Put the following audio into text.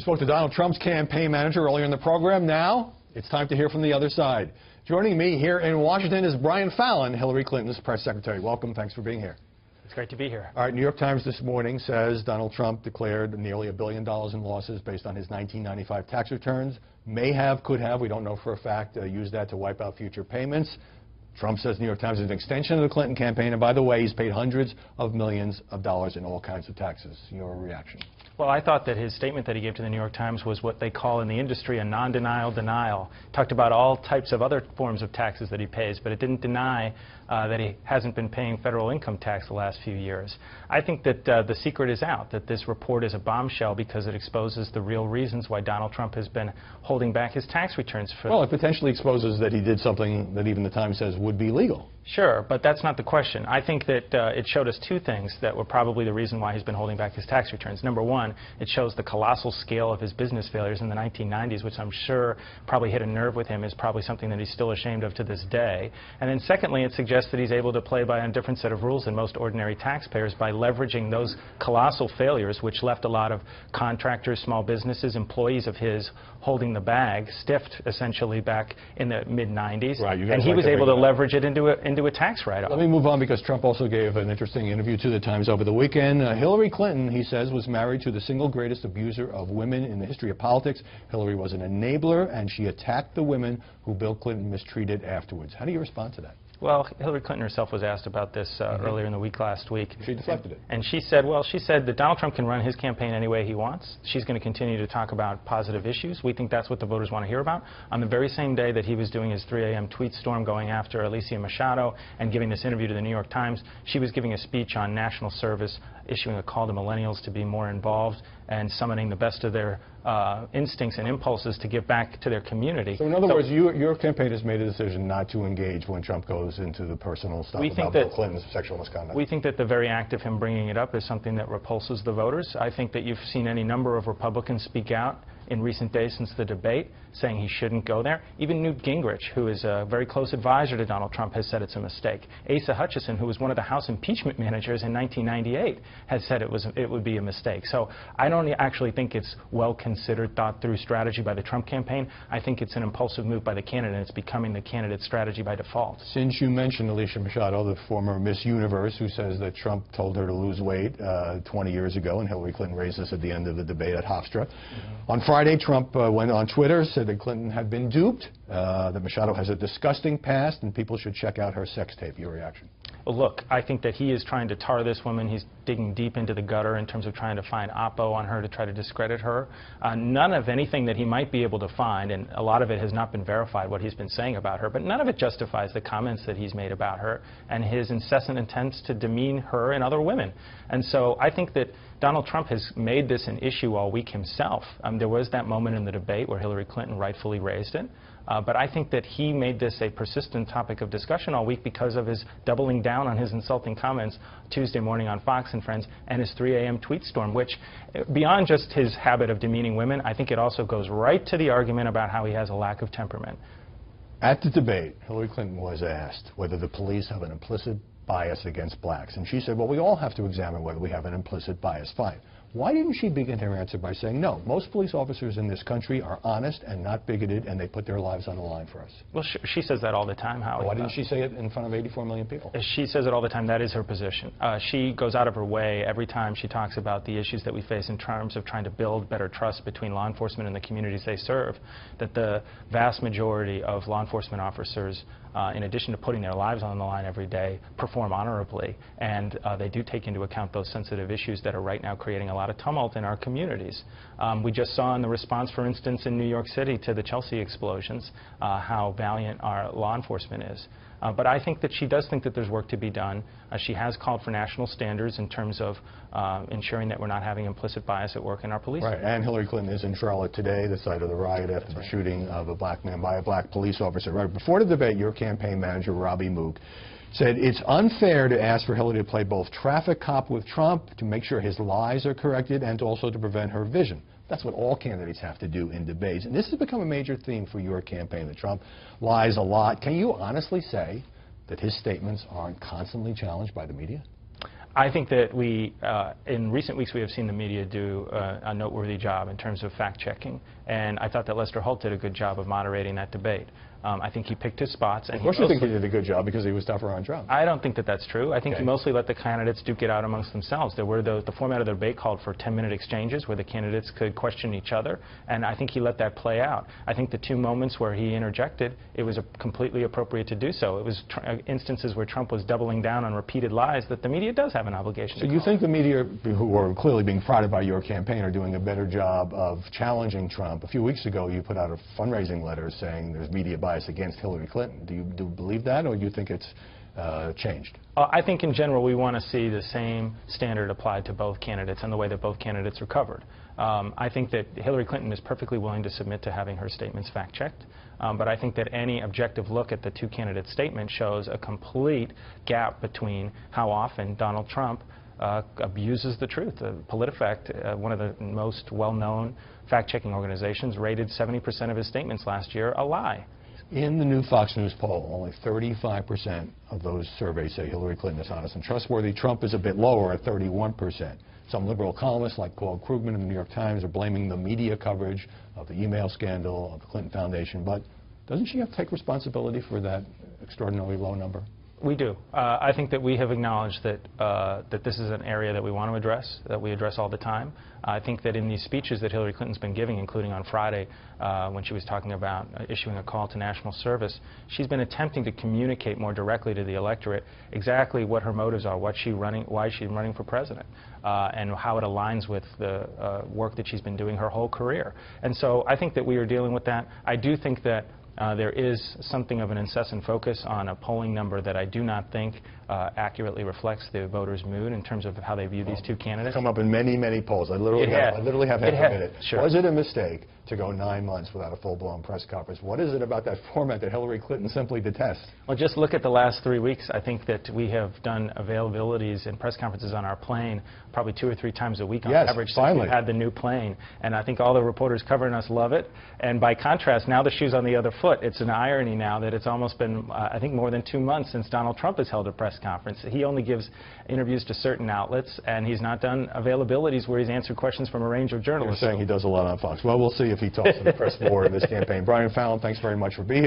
spoke to Donald Trump's campaign manager earlier in the program. Now, it's time to hear from the other side. Joining me here in Washington is Brian Fallon, Hillary Clinton's press secretary. Welcome. Thanks for being here. It's great to be here. All right. New York Times this morning says Donald Trump declared nearly $1 billion in losses based on his 1995 tax returns. May have, could have, we don't know for a fact, used that to wipe out future payments. Trump says New York Times is an extension of the Clinton campaign. And by the way, he's paid hundreds of millions of dollars in all kinds of taxes. Your reaction? Well, I thought that his statement that he gave to the New York Times was what they call in the industry a non-denial denial. Talked about all types of other forms of taxes that he pays, but it didn't deny that he hasn't been paying federal income tax the last few years. I think that the secret is out, that this report is a bombshell because it exposes the real reasons why Donald Trump has been holding back his tax returns. Well, it potentially exposes that he did something that even the Times says would be legal. Sure, but that's not the question. I think that it showed us two things that were probably the reason why he's been holding back his tax returns. Number one, it shows the colossal scale of his business failures in the 1990s, which I'm sure probably hit a nerve with him, is probably something that he's still ashamed of to this day. And then secondly, it suggests that he's able to play by a different set of rules than most ordinary taxpayers by leveraging those colossal failures, which left a lot of contractors, small businesses, employees of his holding the bag, stiffed essentially back in the mid-90s. Right, and he was able to leverage it into a tax write-off. Let me move on because Trump also gave an interesting interview to the Times over the weekend. Hillary Clinton, he says, was married to the single greatest abuser of women in the history of politics. Hillary was an enabler, and she attacked the women who Bill Clinton mistreated afterwards. How do you respond to that? Well, Hillary Clinton herself was asked about this earlier in the week last week. She deflected it. And she said, well, she said that Donald Trump can run his campaign any way he wants. She's going to continue to talk about positive issues. We think that's what the voters want to hear about. On the very same day that he was doing his 3 a.m. tweet storm going after Alicia Machado and giving this interview to the New York Times, she was giving a speech on national service, issuing a call to millennials to be more involved and summoning the best of their instincts and impulses to give back to their community. So in other words, your campaign has made a decision not to engage when Trump goes into the personal stuff about Bill Clinton's sexual misconduct. We think that the very act of him bringing it up is something that repulses the voters. I think that you've seen any number of Republicans speak out in recent days since the debate, saying he shouldn't go there. Even Newt Gingrich, who is a very close advisor to Donald Trump, has said it's a mistake. Asa Hutchinson, who was one of the House impeachment managers in 1998, has said it would be a mistake. So I don't actually think it's well-considered, thought-through strategy by the Trump campaign. I think it's an impulsive move by the candidate, and it's becoming the candidate's strategy by default. Since you mentioned Alicia Machado, the former Miss Universe, who says that Trump told her to lose weight 20 years ago, and Hillary Clinton raised this at the end of the debate at Hofstra. On Friday, Trump went on Twitter, said that Clinton had been duped, that Machado has a disgusting past, and people should check out her sex tape. Your reaction? Well, look, I think that he is trying to tar this woman. He's digging deep into the gutter in terms of trying to find oppo on her to try to discredit her. None of anything that he might be able to find, and a lot of it has not been verified, what he's been saying about her, but none of it justifies the comments that he's made about her and his incessant attempts to demean her and other women. And so I think that Donald Trump has made this an issue all week himself. There was that moment in the debate where Hillary Clinton rightfully raised it. But I think that he made this a persistent topic of discussion all week because of his doubling down on his insulting comments Tuesday morning on Fox and Friends and his 3 a.m. tweet storm, which, beyond just his habit of demeaning women, I think it also goes right to the argument about how he has a lack of temperament. At the debate, Hillary Clinton was asked whether the police have an implicit bias against blacks. And she said, well, we all have to examine whether we have an implicit bias. Fine. Why didn't she begin her answer by saying, no, most police officers in this country are honest and not bigoted, and they put their lives on the line for us? Well, she says that all the time, Howie. Why didn't she say it in front of 84 million people? She says it all the time. That is her position. She goes out of her way every time she talks about the issues that we face in terms of trying to build better trust between law enforcement and the communities they serve, that the vast majority of law enforcement officers, in addition to putting their lives on the line every day, perform honorably, and they do take into account those sensitive issues that are right now creating a lot of tumult in our communities. We just saw in the response, for instance, in New York City to the Chelsea explosions, how valiant our law enforcement is. But I think that she does think that there's work to be done. She has called for national standards in terms of ensuring that we're not having implicit bias at work in our police. Right, and Hillary Clinton is in Charlotte today, the site of the riot after the shooting of a black man by a black police officer. Right before the debate, your campaign manager, Robbie Mook, said it's unfair to ask for Hillary to play both traffic cop with Trump to make sure his lies are corrected and also to prevent her vision. That's what all candidates have to do in debates. And this has become a major theme for your campaign, that Trump lies a lot. Can you honestly say that his statements aren't constantly challenged by the media? I think that in recent weeks, we have seen the media do a noteworthy job in terms of fact-checking, and I thought that Lester Holt did a good job of moderating that debate. I think he picked his spots. And of course you think he did a good job because he was tougher on Trump. I don't think that that's true. I think Okay. he mostly let the candidates duke it out amongst themselves. There were the format of the debate called for 10-minute exchanges where the candidates could question each other, and I think he let that play out. I think the two moments where he interjected, it was completely appropriate to do so. It was instances where Trump was doubling down on repeated lies that the media does have an obligation to So you call. think the media, who are clearly being prodded by your campaign, are doing a better job of challenging Trump? A few weeks ago, you put out a fundraising letter saying there's media bias against Hillary Clinton. Do you believe that, or do you think it's changed? I think in general we want to see the same standard applied to both candidates and the way that both candidates are covered. I think that Hillary Clinton is perfectly willing to submit to having her statements fact-checked, but I think that any objective look at the two candidates' statements shows a complete gap between how often Donald Trump abuses the truth. PolitiFact, one of the most well-known fact-checking organizations, rated 70% of his statements last year a lie. In the new Fox News poll, only 35% of those surveys say Hillary Clinton is honest and trustworthy. Trump is a bit lower at 31%. Some liberal columnists like Paul Krugman in the New York Times are blaming the media coverage of the email scandal of the Clinton Foundation. But doesn't she have to take responsibility for that extraordinarily low number? We do. I think that we have acknowledged that that this is an area that we want to address, that we address all the time. I think that in these speeches that Hillary Clinton's been giving, including on Friday when she was talking about issuing a call to national service, she's been attempting to communicate more directly to the electorate exactly what her motives are, why she's running for president, and how it aligns with the work that she's been doing her whole career. And so I think that we are dealing with that. I do think that there is something of an incessant focus on a polling number that I do not think accurately reflects the voters' mood in terms of how they view these two candidates. Come up in many, many polls. I literally have half a minute. Sure. Was it a mistake to go 9 months without a full-blown press conference? What is it about that format that Hillary Clinton simply detests? Well, just look at the last 3 weeks. I think that we have done availabilities and press conferences on our plane probably 2 or 3 times a week on average since we had the new plane. And I think all the reporters covering us love it. And by contrast, now the shoe's on the other foot. It's an irony now that it's almost been, I think, more than 2 months since Donald Trump has held a press conference. He only gives interviews to certain outlets, and he's not done availabilities where he's answered questions from a range of journalists. You're saying he does a lot on Fox. Well, we'll see if he talks to the press more in this campaign. Brian Fallon, thanks very much for being here.